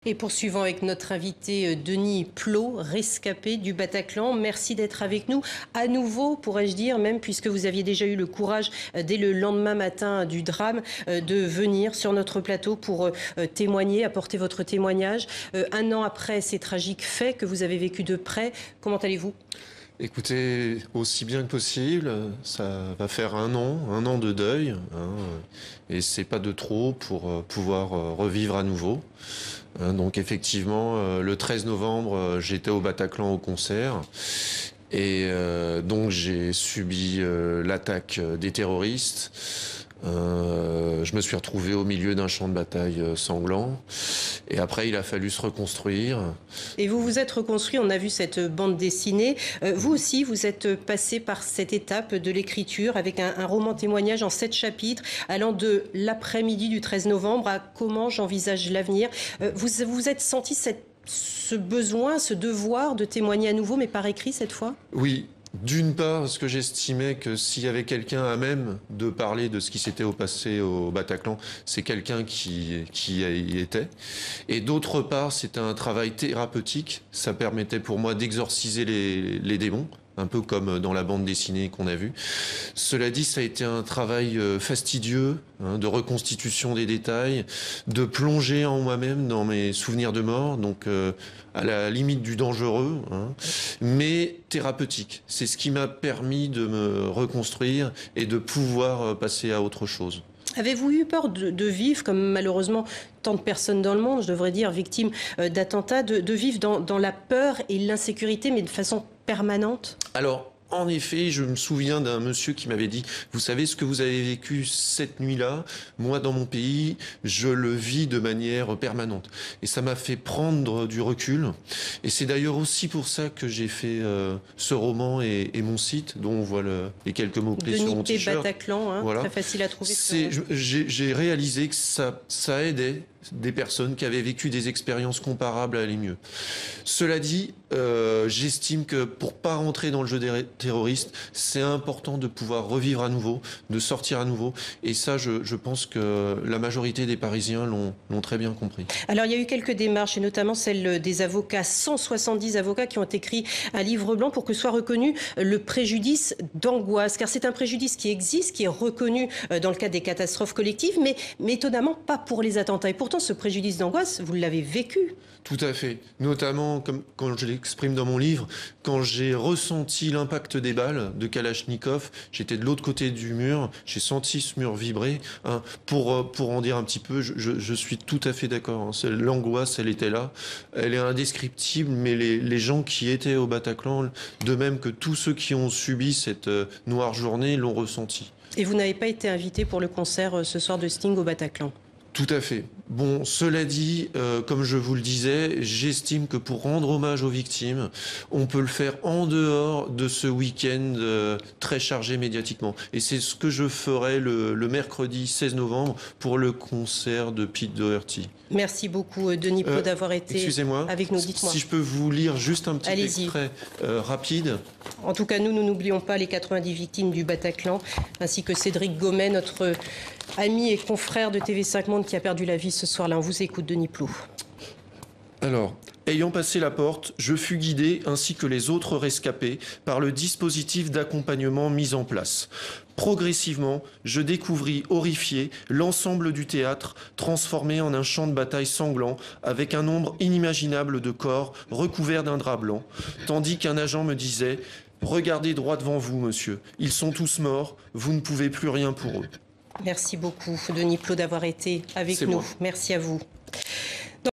Et poursuivant avec notre invité Denis Plot, rescapé du Bataclan. Merci d'être avec nous à nouveau, pourrais-je dire, même puisque vous aviez déjà eu le courage, dès le lendemain matin du drame, de venir sur notre plateau pour témoigner, apporter votre témoignage. Un an après ces tragiques faits que vous avez vécus de près, comment allez-vous ? Écoutez, aussi bien que possible, ça va faire un an de deuil, hein, et c'est pas de trop pour pouvoir revivre à nouveau. Donc effectivement, le 13 novembre, j'étais au Bataclan au concert, et donc j'ai subi l'attaque des terroristes. Je me suis retrouvé au milieu d'un champ de bataille sanglant. Et après, il a fallu se reconstruire. Et vous vous êtes reconstruit, on a vu cette bande dessinée. Vous aussi, vous êtes passé par cette étape de l'écriture avec un roman témoignage en 7 chapitres, allant de l'après-midi du 13 novembre à comment j'envisage l'avenir. Vous vous êtes senti ce besoin, ce devoir de témoigner à nouveau, mais par écrit cette fois ? Oui. D'une part, parce que j'estimais que s'il y avait quelqu'un à même de parler de ce qui s'était passé au Bataclan, c'est quelqu'un qui y était. Et d'autre part, c'était un travail thérapeutique. Ça permettait pour moi d'exorciser les démons, un peu comme dans la bande dessinée qu'on a vue. Cela dit, ça a été un travail fastidieux, hein, de reconstitution des détails, de plonger en moi-même dans mes souvenirs de mort, donc à la limite du dangereux, hein, mais thérapeutique. C'est ce qui m'a permis de me reconstruire et de pouvoir passer à autre chose. Avez-vous eu peur de vivre, comme malheureusement tant de personnes dans le monde, je devrais dire, victimes d'attentats, de vivre dans la peur et l'insécurité, mais de façon permanente ? Alors, en effet, je me souviens d'un monsieur qui m'avait dit « Vous savez ce que vous avez vécu cette nuit-là ? Moi, dans mon pays, je le vis de manière permanente. » Et ça m'a fait prendre du recul. Et c'est d'ailleurs aussi pour ça que j'ai fait ce roman et mon site, dont on voit les quelques mots-clés sur mon t-shirt. Bataclan, hein, voilà. Très facile à trouver. J'ai réalisé que ça aidait des personnes qui avaient vécu des expériences comparables à aller mieux. Cela dit, j'estime que pour pas rentrer dans le jeu des terroristes, c'est important de pouvoir revivre à nouveau, de sortir à nouveau. Et ça, je pense que la majorité des Parisiens l'ont très bien compris. Alors, il y a eu quelques démarches, et notamment celle des avocats, 170 avocats qui ont écrit un livre blanc pour que soit reconnu le préjudice d'angoisse. Car c'est un préjudice qui existe, qui est reconnu dans le cadre des catastrophes collectives, mais étonnamment pas pour les attentats. Et pourtant, ce préjudice d'angoisse, vous l'avez vécu. Tout à fait. Notamment, comme quand je l'exprime dans mon livre, quand j'ai ressenti l'impact des balles de Kalachnikov, j'étais de l'autre côté du mur, j'ai senti ce mur vibrer. Hein. Pour en dire un petit peu, je suis tout à fait d'accord. Hein. L'angoisse, elle était là. Elle est indescriptible, mais les gens qui étaient au Bataclan, de même que tous ceux qui ont subi cette noire journée, l'ont ressenti. Et vous n'avez pas été invité pour le concert ce soir de Sting au Bataclan ? Tout à fait. Bon, cela dit, comme je vous le disais, j'estime que pour rendre hommage aux victimes, on peut le faire en dehors de ce week-end très chargé médiatiquement. Et c'est ce que je ferai le mercredi 16 novembre pour le concert de Pete Doherty. Merci beaucoup, Denis Plot, d'avoir été avec nous. Dites-moi. Si je peux vous lire juste un petit extrait rapide. En tout cas, nous n'oublions pas les 90 victimes du Bataclan, ainsi que Cédric Gomet, notre ami et confrère de TV5 Monde qui a perdu la vie ce soir-là. On vous écoute, Denis Plot. Alors, ayant passé la porte, je fus guidé, ainsi que les autres rescapés, par le dispositif d'accompagnement mis en place. Progressivement, je découvris, horrifié, l'ensemble du théâtre, transformé en un champ de bataille sanglant, avec un nombre inimaginable de corps recouverts d'un drap blanc, tandis qu'un agent me disait « Regardez droit devant vous, monsieur. Ils sont tous morts, vous ne pouvez plus rien pour eux. » Merci beaucoup, Denis Plot, d'avoir été avec nous. Merci à vous.